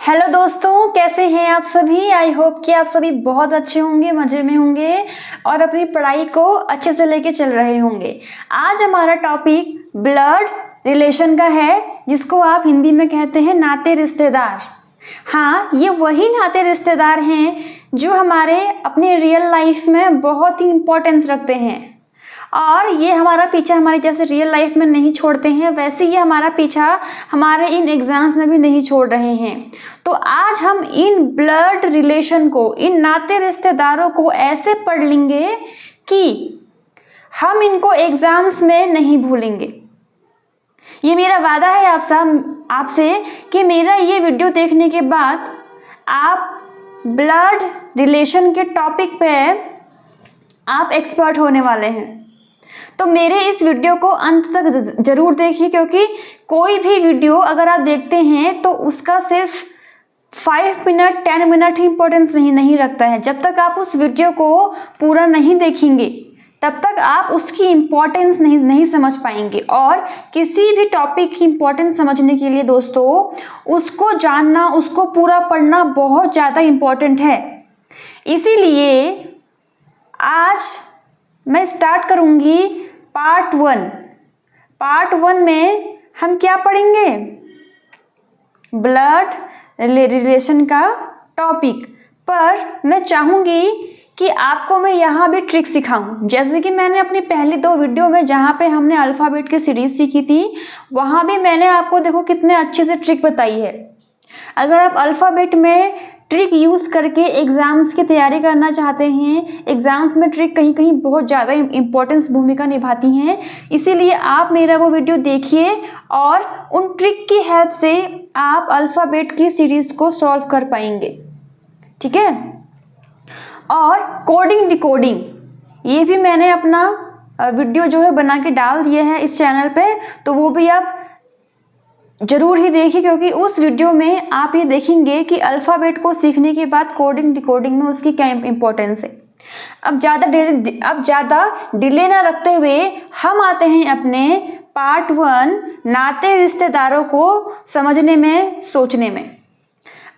Hello दोस्तों, कैसे हैं आप सभी। आई होप कि आप सभी बहुत अच्छे होंगे, मज़े में होंगे और अपनी पढ़ाई को अच्छे से लेके चल रहे होंगे। आज हमारा टॉपिक ब्लड रिलेशन का है, जिसको आप हिंदी में कहते हैं नाते रिश्तेदार। हाँ, ये वही नाते रिश्तेदार हैं जो हमारे अपने रियल लाइफ में बहुत ही इम्पोर्टेंस रखते हैं और ये हमारा पीछा हमारी जैसे रियल लाइफ में नहीं छोड़ते हैं, वैसे ये हमारा पीछा हमारे इन एग्जाम्स में भी नहीं छोड़ रहे हैं। तो आज हम इन ब्लड रिलेशन को, इन नाते रिश्तेदारों को ऐसे पढ़ लेंगे कि हम इनको एग्जाम्स में नहीं भूलेंगे। ये मेरा वादा है आपसे कि मेरा ये वीडियो देखने के बाद आप ब्लड रिलेशन के टॉपिक पे आप एक्सपर्ट होने वाले हैं। तो मेरे इस वीडियो को अंत तक जरूर देखिए, क्योंकि कोई भी वीडियो अगर आप देखते हैं तो उसका सिर्फ 5 मिनट 10 मिनट ही इम्पोर्टेंस नहीं रखता है। जब तक आप उस वीडियो को पूरा नहीं देखेंगे तब तक आप उसकी इम्पोर्टेंस नहीं समझ पाएंगे। और किसी भी टॉपिक की इम्पोर्टेंस समझने के लिए दोस्तों, उसको जानना, उसको पूरा पढ़ना बहुत ज़्यादा इम्पोर्टेंट है। इसीलिए आज मैं स्टार्ट करूंगी पार्ट वन में हम क्या पढ़ेंगे, ब्लड रिलेशन का टॉपिक। पर मैं चाहूंगी कि आपको मैं यहाँ भी ट्रिक सिखाऊं, जैसे कि मैंने अपनी पहली 2 वीडियो में जहाँ पे हमने अल्फ़ाबेट की सीरीज सीखी थी, वहाँ भी मैंने आपको देखो कितने अच्छे से ट्रिक बताई है। अगर आप अल्फ़ाबेट में ट्रिक यूज़ करके एग्ज़ाम्स की तैयारी करना चाहते हैं, एग्ज़ाम्स में ट्रिक कहीं कहीं बहुत ज़्यादा इम्पोर्टेंस भूमिका निभाती हैं, इसीलिए आप मेरा वो वीडियो देखिए और उन ट्रिक की हेल्प से आप अल्फ़ाबेट की सीरीज़ को सॉल्व कर पाएंगे, ठीक है। और कोडिंग डिकोडिंग, ये भी मैंने अपना वीडियो जो है बना के डाल दिया है इस चैनल पे, तो वो भी आप जरूर ही देखिए, क्योंकि उस वीडियो में आप ये देखेंगे कि अल्फ़ाबेट को सीखने के बाद कोडिंग डिकोडिंग में उसकी क्या इम्पोर्टेंस है। अब ज़्यादा डिले ना रखते हुए हम आते हैं अपने पार्ट 1 नाते रिश्तेदारों को समझने में, सोचने में।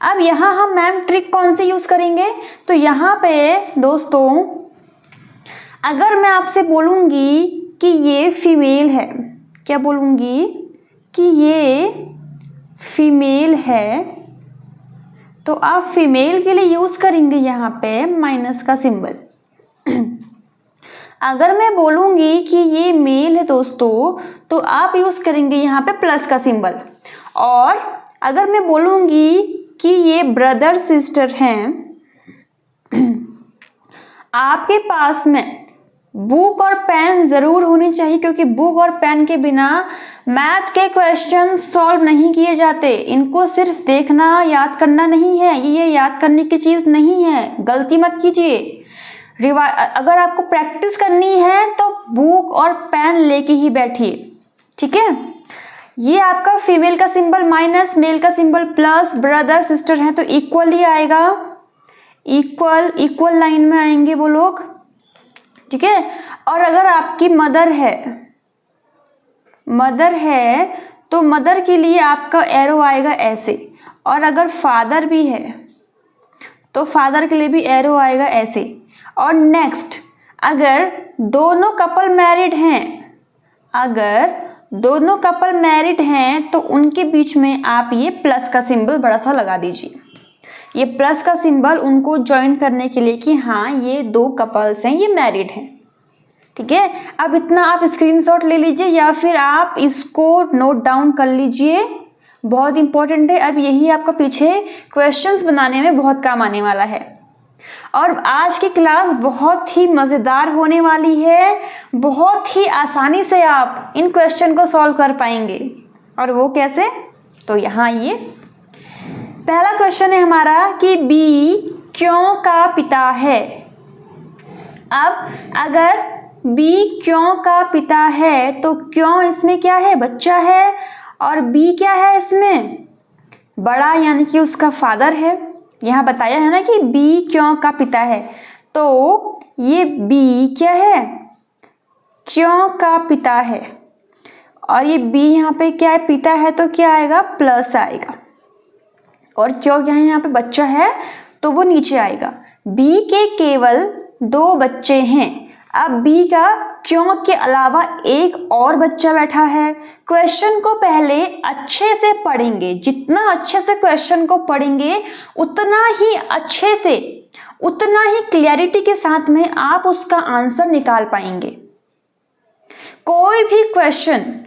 अब यहाँ हम मैम ट्रिक कौन सी यूज़ करेंगे, तो यहाँ पे दोस्तों अगर मैं आपसे बोलूँगी कि ये फीमेल है, क्या बोलूँगी कि ये फीमेल है, तो आप फीमेल के लिए यूज़ करेंगे यहाँ पे माइनस का सिंबल। अगर मैं बोलूँगी कि ये मेल है दोस्तों, तो आप यूज़ करेंगे यहाँ पे प्लस का सिंबल। और अगर मैं बोलूँगी कि ये ब्रदर सिस्टर हैं, आपके पास में बुक और पेन ज़रूर होनी चाहिए, क्योंकि बुक और पेन के बिना मैथ के क्वेश्चन सॉल्व नहीं किए जाते। इनको सिर्फ देखना, याद करना नहीं है, ये याद करने की चीज़ नहीं है, गलती मत कीजिए। अगर आपको प्रैक्टिस करनी है तो बुक और पेन लेके ही बैठिए, ठीक है। ये आपका फीमेल का सिंबल माइनस, मेल का सिंबल प्लस, ब्रदर सिस्टर हैं तो इक्वल ही आएगा, इक्वल लाइन में आएंगे वो लोग, ठीक है। और अगर आपकी मदर है तो मदर के लिए आपका एरो आएगा ऐसे, और अगर फादर भी है तो फादर के लिए भी एरो आएगा ऐसे। और नेक्स्ट, अगर दोनों कपल मैरिड हैं तो उनके बीच में आप ये प्लस का सिंबल बड़ा सा लगा दीजिए। ये प्लस का सिंबल उनको ज्वाइन करने के लिए कि हाँ ये 2 कपल्स हैं, ये मैरिड हैं, ठीक है। अब इतना आप स्क्रीनशॉट ले लीजिए या फिर आप इसको नोट डाउन कर लीजिए, बहुत इंपॉर्टेंट है। अब यही आपका पीछे क्वेश्चंस बनाने में बहुत काम आने वाला है। और आज की क्लास बहुत ही मज़ेदार होने वाली है, बहुत ही आसानी से आप इन क्वेश्चन को सॉल्व कर पाएंगे। और वो कैसे, तो यहाँ ये पहला क्वेश्चन है हमारा कि बी क्यों का पिता है। अब अगर बी क्यों का पिता है तो क्यों इसमें क्या है, बच्चा है, और बी क्या है इसमें, बड़ा, यानी कि उसका फादर है। यहाँ बताया है ना कि बी क्यों का पिता है, तो ये बी क्या है, क्यों का पिता है, और ये बी यहाँ पे क्या है, पिता है, तो क्या आएगा, प्लस आएगा। और क्योंकि यहाँ पे बच्चा है तो वो नीचे आएगा। बी के केवल 2 बच्चे हैं। अब बी का क्यों के अलावा एक और बच्चा बैठा है। क्वेश्चन को पहले अच्छे से पढ़ेंगे, जितना अच्छे से क्वेश्चन को पढ़ेंगे उतना ही अच्छे से, उतना ही क्लैरिटी के साथ में आप उसका आंसर निकाल पाएंगे। कोई भी क्वेश्चन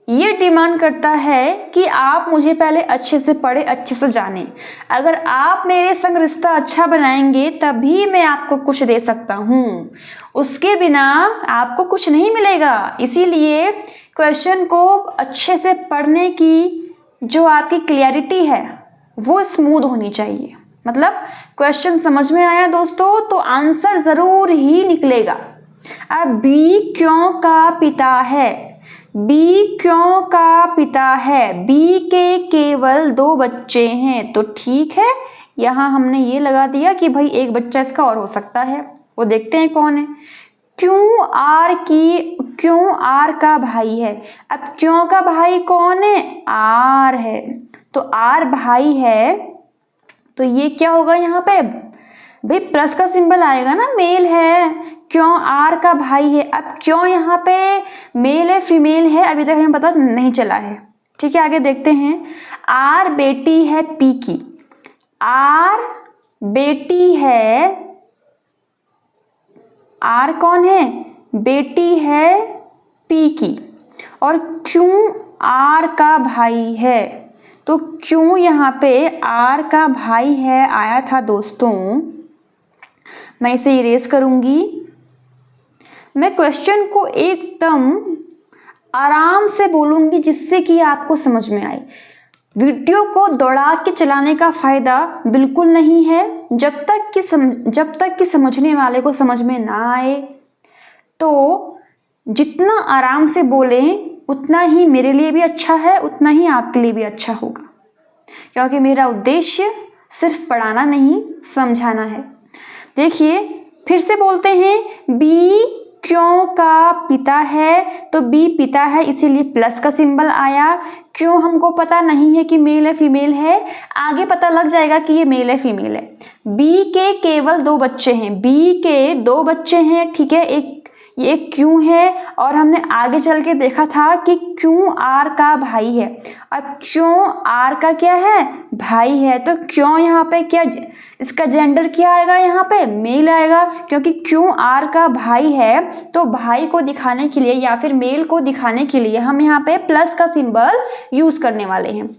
ये डिमांड करता है कि आप मुझे पहले अच्छे से पढ़े, अच्छे से जाने। अगर आप मेरे संग रिश्ता अच्छा बनाएंगे तभी मैं आपको कुछ दे सकता हूँ, उसके बिना आपको कुछ नहीं मिलेगा। इसीलिए क्वेश्चन को अच्छे से पढ़ने की जो आपकी क्लैरिटी है वो स्मूथ होनी चाहिए। मतलब क्वेश्चन समझ में आया दोस्तों तो आंसर ज़रूर ही निकलेगा। अब बी क्यों का पिता है। बी क्यों का पिता है। बी के केवल 2 बच्चे हैं तो ठीक है, यहाँ हमने ये लगा दिया कि भाई एक बच्चा इसका और हो सकता है, वो देखते हैं कौन है। क्यों आर का भाई है। अब क्यों का भाई कौन है, आर है, तो आर भाई है तो ये क्या होगा यहाँ पे भाई प्लस का सिंबल आएगा ना, मेल है, क्यों आर का भाई है। अब क्यों यहाँ पे मेल है फीमेल है अभी तक हमें पता नहीं चला है, ठीक है। आगे देखते हैं। आर बेटी है पी की। आर बेटी है, आर कौन है, बेटी है पी की। और क्यों आर का भाई है, तो क्यों यहाँ पे आर का भाई है आया था दोस्तों। मैं इसे इरेज करूंगी। मैं क्वेश्चन को एकदम आराम से बोलूंगी जिससे कि आपको समझ में आए। वीडियो को दौड़ा के चलाने का फायदा बिल्कुल नहीं है। जब तक कि समझने वाले को समझ में ना आए, तो जितना आराम से बोलें उतना ही मेरे लिए भी अच्छा है, उतना ही आपके लिए भी अच्छा होगा, क्योंकि मेरा उद्देश्य सिर्फ पढ़ाना नहीं समझाना है। देखिए फिर से बोलते हैं। बी क्यों का पिता है, तो बी पिता है इसीलिए प्लस का सिंबल आया। क्यों हमको पता नहीं है कि मेल है फीमेल है, आगे पता लग जाएगा कि ये मेल है फीमेल है। बी के केवल 2 बच्चे हैं। बी के 2 बच्चे हैं, ठीक है। ये क्यों है और हमने आगे चल के देखा था कि क्यों आर का भाई है। अब क्यों आर का क्या है, भाई है, तो क्यों यहाँ पे क्या इसका जेंडर क्या आएगा, यहाँ पे मेल आएगा, क्योंकि क्यों आर का भाई है तो भाई को दिखाने के लिए या फिर मेल को दिखाने के लिए हम यहाँ पे प्लस का सिंबल यूज करने वाले हैं,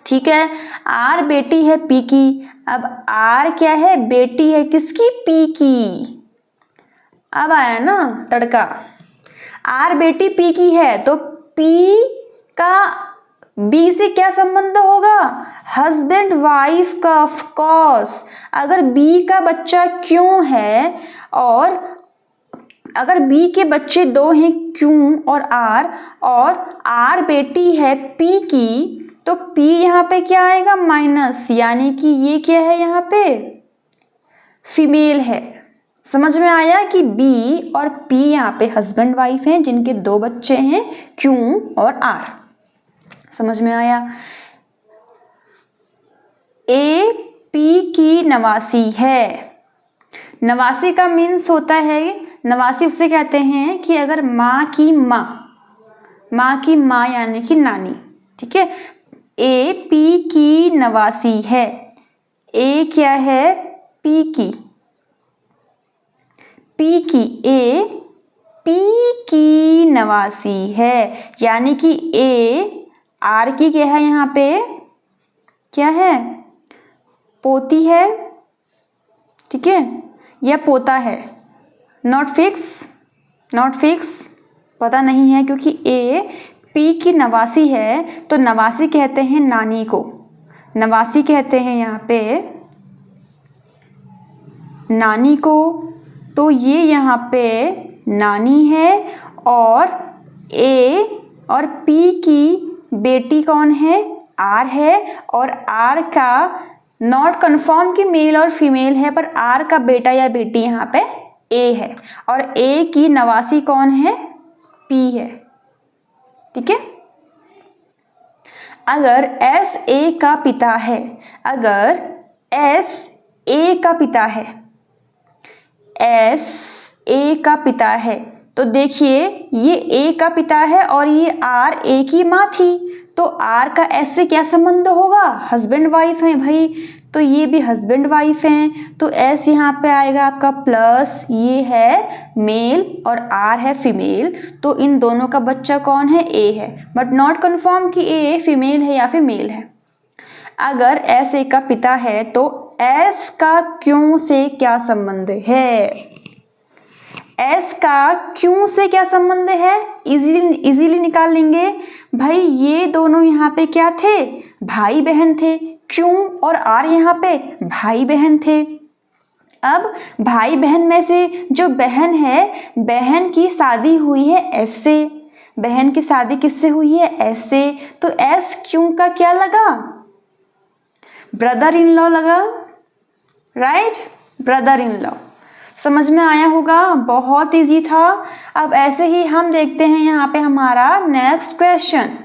ठीक है। आर बेटी है पी की। अब आर क्या है, बेटी है किसकी, पी की। अब आया ना तड़का। आर बेटी पी की है तो पी का बी से क्या संबंध होगा, हस्बैंड वाइफ का, ऑफ कोर्स। अगर बी का बच्चा क्यों है और अगर बी के बच्चे 2 हैं क्यों और आर बेटी है पी की, तो पी यहाँ पे क्या आएगा, माइनस, यानी कि ये क्या है यहाँ पे फीमेल है। समझ में आया कि बी और पी यहाँ पे हस्बैंड वाइफ हैं जिनके 2 बच्चे हैं, क्यों और आर। समझ में आया। ए पी की नवासी है। नवासी का मीन्स होता है, नवासी उसे कहते हैं कि अगर माँ की माँ यानी कि नानी, ठीक है। ए पी की नवासी है। ए क्या है, पी की, ए पी की नवासी है, यानी कि ए आर की क्या है, यहाँ पे क्या है, पोती है, ठीक है, या पोता है, नॉट फिक्स, पता नहीं है, क्योंकि ए पी की नवासी है तो नवासी कहते हैं नानी को, नवासी कहते हैं यहाँ पे नानी को, तो ये यहाँ पे नानी है। और ए और पी की बेटी कौन है, आर है, और आर का नॉट कन्फर्म कि मेल और फीमेल है, पर आर का बेटा या बेटी यहाँ पे ए है, और ए की नवासी कौन है, पी है, ठीक है। अगर एस ए का पिता है, अगर एस ए का पिता है, एस ए का पिता है, तो देखिए ये ए का पिता है और ये आर ए की माँ थी, तो आर का एस से क्या संबंध होगा? हस्बैंड वाइफ है भाई, तो ये भी हस्बैंड वाइफ हैं, तो एस यहाँ पे आएगा आपका प्लस, ये है मेल और आर है फीमेल, तो इन दोनों का बच्चा कौन है? ए है, बट नॉट कन्फर्म कि ए फीमेल है या फिर मेल है। अगर एस ए का पिता है तो एस का क्यों से क्या संबंध है? एस का क्यों से क्या संबंध है? इजीली निकाल लेंगे भाई, ये दोनों यहाँ पे क्या थे? भाई बहन थे। क्यों और आर यहाँ पे भाई बहन थे। अब भाई बहन में से जो बहन है, बहन की शादी हुई है एस से, बहन की शादी किससे हुई है? एस से, तो एस क्यों का क्या लगा? ब्रदर इन लॉ लगा, राइट, ब्रदर इन लॉ। समझ में आया होगा, बहुत इजी था। अब ऐसे ही हम देखते हैं यहाँ पे हमारा नेक्स्ट क्वेश्चन।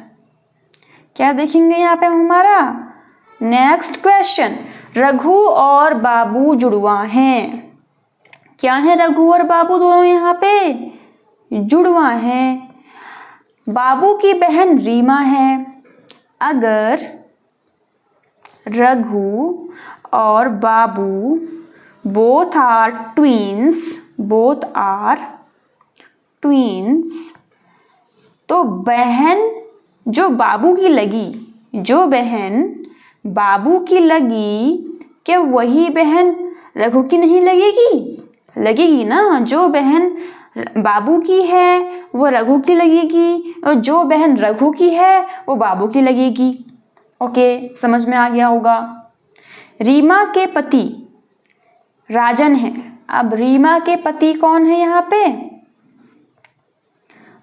क्या देखेंगे यहाँ पे हमारा नेक्स्ट क्वेश्चन? रघु और बाबू जुड़वा हैं। क्या है? रघु और बाबू दोनों यहाँ पे जुड़वा हैं। बाबू की बहन रीमा है। अगर रघु और बाबू both are twins, both are twins, तो बहन जो बाबू की लगी, जो बहन बाबू की लगी, क्या वही बहन रघु की नहीं लगेगी? लगेगी ना। जो बहन बाबू की है वो रघु की लगेगी, और जो बहन रघु की है वो बाबू की लगेगी। ओके, समझ में आ गया होगा। रीमा के पति राजन है। अब रीमा के पति कौन है यहाँ पे?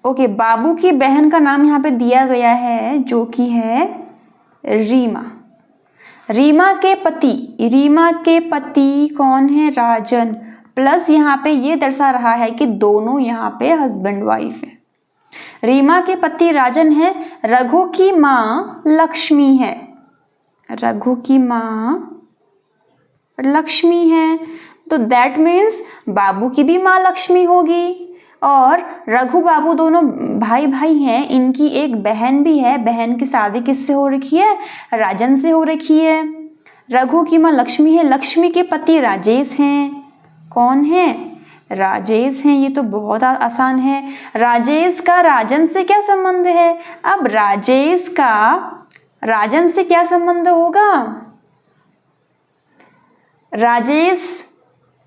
ओके, बाबू की बहन का नाम यहाँ पे दिया गया है जो कि है रीमा। रीमा के पति, रीमा के पति कौन है? राजन। प्लस यहाँ पे ये दर्शा रहा है कि दोनों यहाँ पे हस्बैंड वाइफ है। रीमा के पति राजन है। रघु की माँ लक्ष्मी है। रघु की माँ लक्ष्मी है, तो दैट मीन्स बाबू की भी माँ लक्ष्मी होगी। और रघु बाबू दोनों भाई भाई हैं, इनकी एक बहन भी है। बहन की शादी किससे हो रखी है? राजन से हो रखी है। रघु की माँ लक्ष्मी है। लक्ष्मी के पति राजेश हैं। कौन है? राजेश हैं। ये तो बहुत आसान है। राजेश का राजन से क्या संबंध है? अब राजेश का राजन से क्या संबंध होगा? राजेश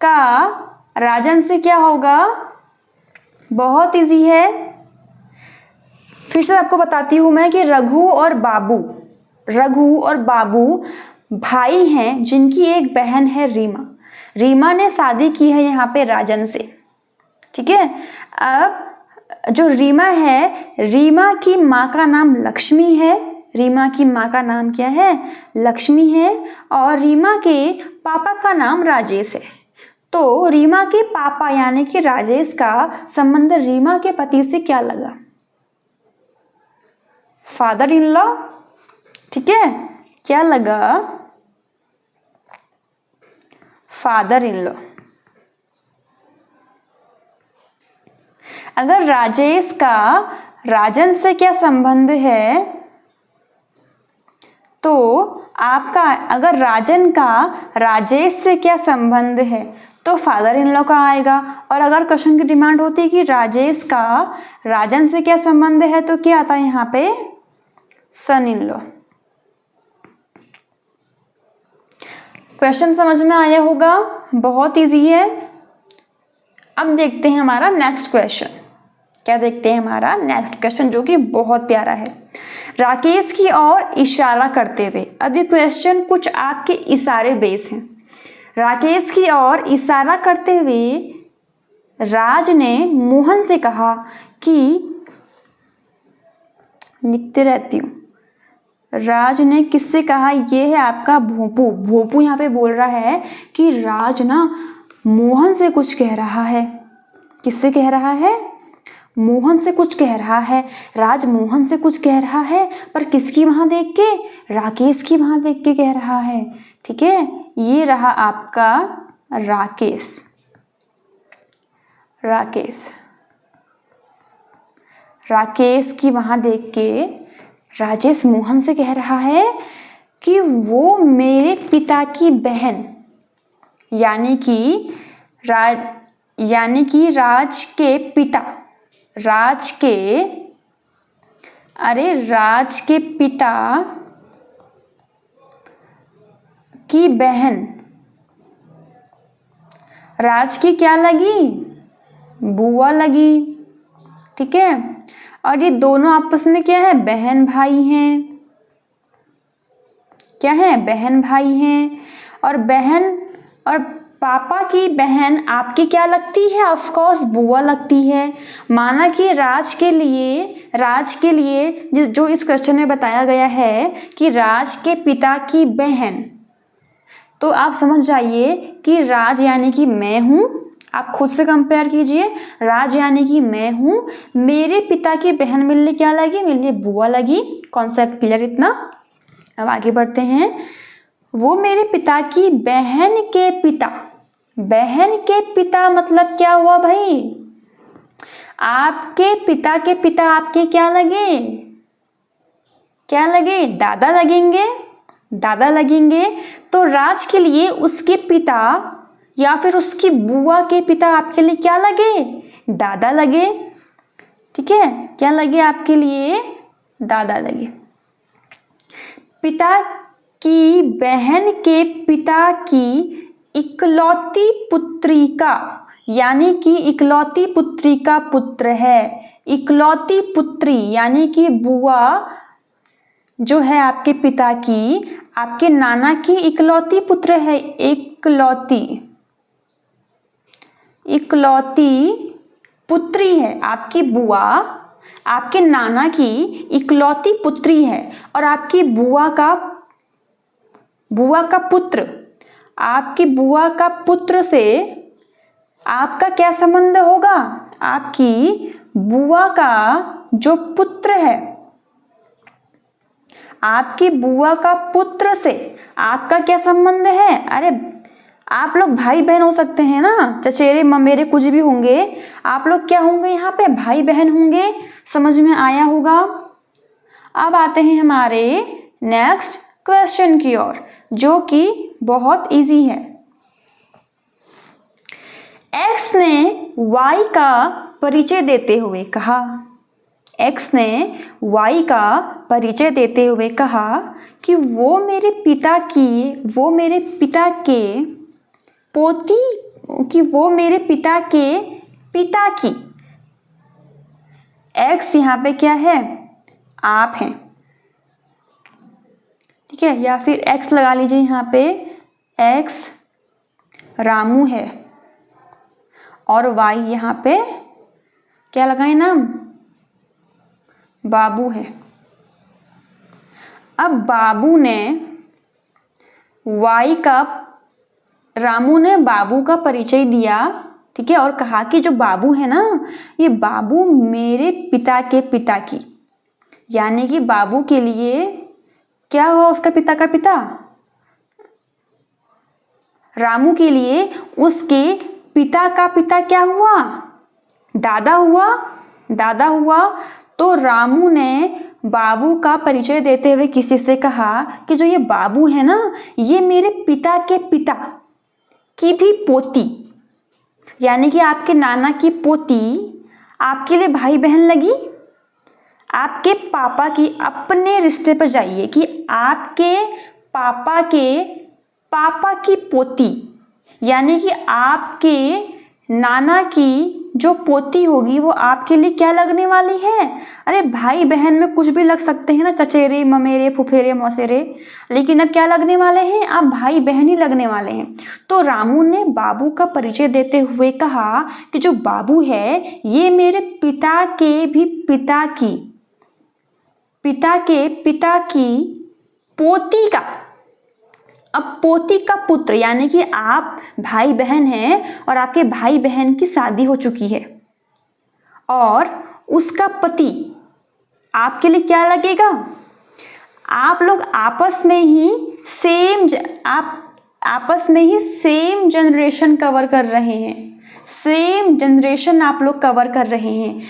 का राजन से क्या होगा? बहुत इजी है। फिर से आपको बताती हूं मैं कि रघु और बाबू भाई हैं, जिनकी एक बहन है रीमा। रीमा ने शादी की है यहाँ पे राजन से, ठीक है। अब जो रीमा है, रीमा की माँ का नाम लक्ष्मी है। रीमा की माँ का नाम क्या है? लक्ष्मी है। और रीमा के पापा का नाम राजेश है। तो रीमा के पापा यानी कि राजेश का संबंध रीमा के पति से क्या लगा? फादर इन लॉ, ठीक है। क्या लगा? Father in law. अगर राजेश का राजन से क्या संबंध है, तो आपका अगर राजन का राजेश से क्या संबंध है, तो फादर इन लॉ का आएगा। और अगर क्वेश्चन की डिमांड होती है कि राजेश का राजन से क्या संबंध है, तो क्या आता है यहाँ पे? सन इन लॉ। क्वेश्चन समझ में आया होगा, बहुत इजी है। अब देखते हैं हमारा नेक्स्ट क्वेश्चन। क्या देखते हैं? हमारा नेक्स्ट क्वेश्चन जो कि बहुत प्यारा है। राकेश की ओर इशारा करते हुए, अब ये क्वेश्चन कुछ आपके इशारे बेस हैं। राकेश की ओर इशारा करते हुए राज ने मोहन से कहा कि, लिखते रहती हूँ, राज ने किससे कहा? ये है आपका भोपू। भोपू यहाँ पे बोल रहा है कि राज ना मोहन से कुछ कह रहा है। किससे कह रहा है? मोहन से कुछ कह रहा है, राज मोहन से कुछ कह रहा है, पर किसकी वहां देख के? राकेश की वहां देख के कह रहा है। ठीक है, ये रहा आपका राकेश। राकेश की वहां देख के राजेश मोहन से कह रहा है कि वो मेरे पिता की बहन, यानी कि राज के पिता की बहन, राज की क्या लगी? बुआ लगी। ठीक है, और ये दोनों आपस में क्या है? बहन भाई हैं। क्या है? बहन भाई हैं। और पापा की बहन आपकी क्या लगती है? ऑफ कोर्स बुआ लगती है। माना कि राज के लिए जो इस क्वेश्चन में बताया गया है कि राज के पिता की बहन, तो आप समझ जाइए कि राज यानी कि मैं हूं। आप खुद से कंपेयर कीजिए, राज यानी कि मैं हूं, मेरे पिता की बहन मेरे लिए क्या लगी? मेरे लिए बुआ लगी। कॉन्सेप्ट क्लियर इतना? अब आगे बढ़ते हैं। वो मेरे पिता की बहन के पिता मतलब क्या हुआ भाई? आपके पिता के पिता आपके क्या लगे? दादा लगेंगे। तो राज के लिए उसके पिता या फिर उसकी बुआ के पिता आपके लिए क्या लगे? दादा लगे। ठीक है, क्या लगे आपके लिए? दादा लगे। पिता की बहन के पिता की इकलौती पुत्री का, यानी कि इकलौती पुत्री का पुत्र है। इकलौती पुत्री यानी कि बुआ जो है आपके पिता की, आपके नाना की इकलौती पुत्र है। इकलौती पुत्री है आपकी बुआ, आपके नाना की इकलौती पुत्री है। और आपकी बुआ का पुत्र, आपकी बुआ का पुत्र से आपका क्या संबंध होगा? आपकी बुआ का जो पुत्र है, आपकी बुआ का पुत्र से आपका क्या संबंध है? अरे आप लोग भाई बहन हो सकते हैं ना, चचेरे ममेरे कुछ भी होंगे, आप लोग क्या होंगे? यहाँ पे भाई बहन होंगे। समझ में आया होगा? अब आते हैं हमारे नेक्स्ट क्वेश्चन की ओर, जो कि बहुत इजी है। एक्स ने वाई का परिचय देते हुए कहा कि वो मेरे पिता के पिता की। एक्स यहाँ पे क्या है? आप हैं। ठीक है, या फिर एक्स लगा लीजिए यहाँ पे, एक्स रामू है और वाई यहाँ पे क्या लगाए नाम? बाबू है। अब रामू ने बाबू का परिचय दिया। ठीक है, और कहा कि जो बाबू है ना, ये बाबू मेरे पिता के पिता की, यानी कि बाबू के लिए क्या हुआ? उसका पिता का पिता। रामू के लिए उसके पिता का पिता क्या हुआ? दादा हुआ। तो रामू ने बाबू का परिचय देते हुए किसी से कहा कि जो ये बाबू है ना, ये मेरे पिता के पिता की भी पोती, यानी कि आपके नाना की पोती आपके लिए भाई बहन लगी। आपके पापा की, अपने रिश्ते पर जाइए कि आपके पापा की पोती, यानी कि आपके नाना की जो पोती होगी वो आपके लिए क्या लगने वाली है? अरे भाई बहन में कुछ भी लग सकते हैं ना, चचेरे ममेरे फुफेरे मौसेरे, लेकिन अब क्या लगने वाले हैं? आप भाई बहन ही लगने वाले हैं। तो रामू ने बाबू का परिचय देते हुए कहा कि जो बाबू है ये मेरे पिता के भी पिता की पोती का, अब पोती का पुत्र, यानी कि आप भाई बहन हैं और आपके भाई बहन की शादी हो चुकी है और उसका पति आपके लिए क्या लगेगा? आप लोग आपस में ही सेम जनरेशन कवर कर रहे हैं, सेम जनरेशन आप लोग कवर कर रहे हैं।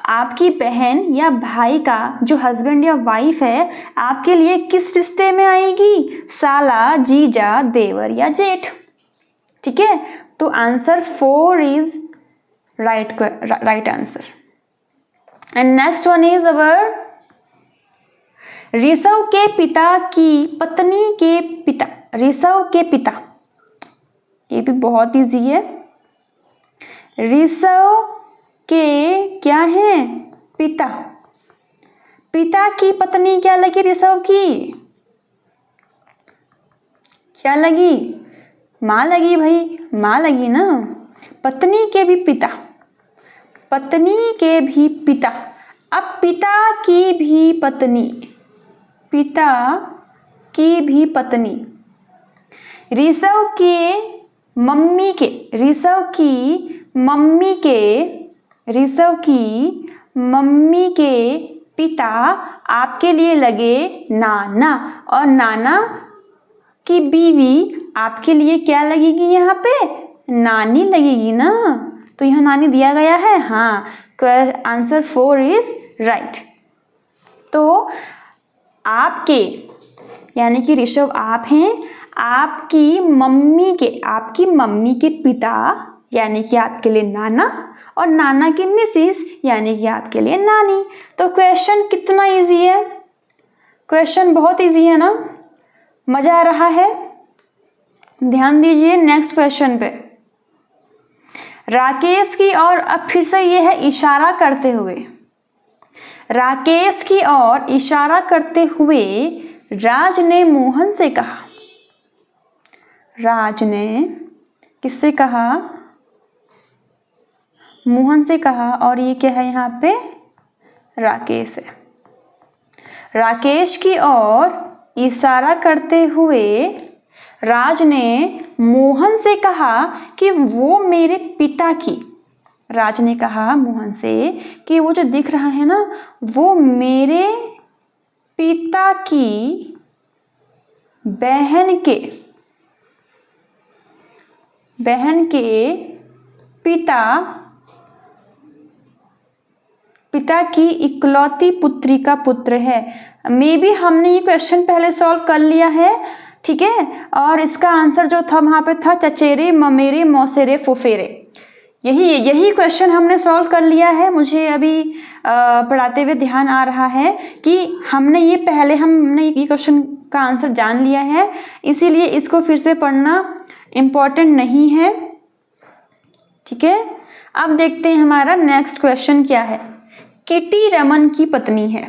आपकी बहन या भाई का जो हस्बैंड या वाइफ है आपके लिए किस रिश्ते में आएगी? साला, जीजा, देवर या जेठ। ठीक है, तो answer 4 is right answer. And next one is our Rishabh के पिता की पत्नी के पिता। ऋषभ के पिता, ये भी बहुत इजी है। ऋषभ के क्या है? पिता। पिता की पत्नी क्या लगी ऋषभ की? क्या लगी? माँ लगी भाई, माँ लगी ना। पत्नी के भी पिता, पत्नी के भी पिता। अब पिता की भी पत्नी, पिता की भी पत्नी। ऋषभ के मम्मी के, ऋषभ की मम्मी के पिता आपके लिए लगे नाना, और नाना की बीवी आपके लिए क्या लगेगी? यहाँ पे नानी लगेगी ना। तो यहाँ नानी दिया गया है। हाँ, आंसर 4 इज राइट। तो आपके यानी कि ऋषभ आप हैं, आपकी मम्मी के पिता यानी कि आपके लिए नाना, और नाना की मिसेस यानी कि आपके लिए नानी। तो क्वेश्चन कितना इजी है? क्वेश्चन बहुत इजी है ना? मजा आ रहा है? ध्यान दीजिए नेक्स्ट क्वेश्चन पे। राकेश की ओर, अब फिर से ये है इशारा करते हुए, राकेश की ओर इशारा करते हुए राज ने मोहन से कहा। राज ने किससे कहा? मोहन से कहा। और ये क्या है यहाँ पे? राकेश है। राकेश की ओर इशारा करते हुए राज ने मोहन से कहा कि वो मेरे पिता की, राज ने कहा मोहन से कि वो जो दिख रहा है ना, वो मेरे पिता की बहन के पिता की इकलौती पुत्री का पुत्र है। मे बी हमने ये क्वेश्चन पहले सॉल्व कर लिया है, ठीक है। और इसका आंसर जो था वहाँ पे था चचेरे, ममेरे, मौसेरे, फुफेरे। यही क्वेश्चन हमने सॉल्व कर लिया है। मुझे अभी पढ़ाते हुए ध्यान आ रहा है कि हमने ये क्वेश्चन का आंसर जान लिया है, इसीलिए इसको फिर से पढ़ना इम्पोर्टेंट नहीं है, ठीक है। अब देखते हैं हमारा नेक्स्ट क्वेश्चन क्या है। किटी रमन की पत्नी है।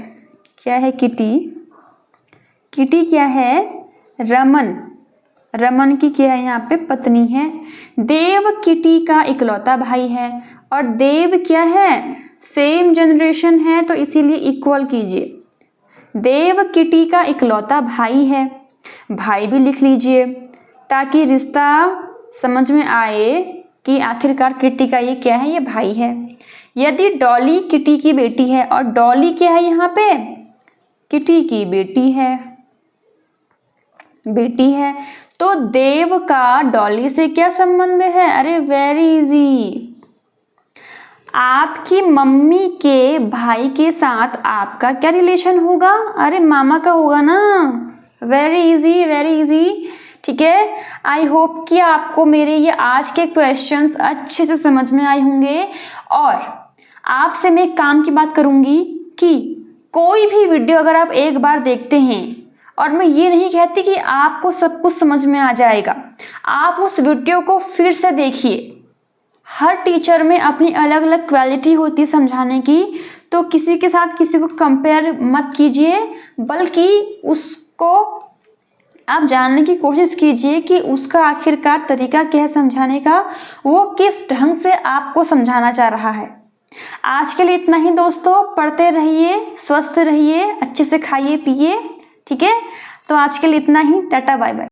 क्या है किटी? किटी क्या है? रमन की क्या है यहाँ पे? पत्नी है। देव किटी का इकलौता भाई है, और देव क्या है? सेम जनरेशन है, तो इसीलिए इक्वल कीजिए। देव किटी का इकलौता भाई है, भाई भी लिख लीजिए ताकि रिश्ता समझ में आए कि आखिरकार किटी का ये क्या है? ये भाई है। यदि डॉली किटी की बेटी है, और डॉली क्या है यहाँ पे? किटी की बेटी है, तो देव का डॉली से क्या संबंध है? अरे वेरी इजी। आपकी मम्मी के भाई के साथ आपका क्या रिलेशन होगा? अरे मामा का होगा ना। वेरी इजी, ठीक है। आई होप कि आपको मेरे ये आज के क्वेश्चंस अच्छे से समझ में आए होंगे। और आपसे मैं एक काम की बात करूंगी कि कोई भी वीडियो अगर आप एक बार देखते हैं, और मैं ये नहीं कहती कि आपको सब कुछ समझ में आ जाएगा, आप उस वीडियो को फिर से देखिए। हर टीचर में अपनी अलग अलग क्वालिटी होती है समझाने की, तो किसी के साथ किसी को कंपेयर मत कीजिए, बल्कि उसको आप जानने की कोशिश कीजिए कि उसका आखिरकार तरीका क्या है समझाने का, वो किस ढंग से आपको समझाना चाह रहा है। आज के लिए इतना ही दोस्तों। पढ़ते रहिए, स्वस्थ रहिए, अच्छे से खाइए पिए, ठीक है। तो आज के लिए इतना ही। Tata bye bye.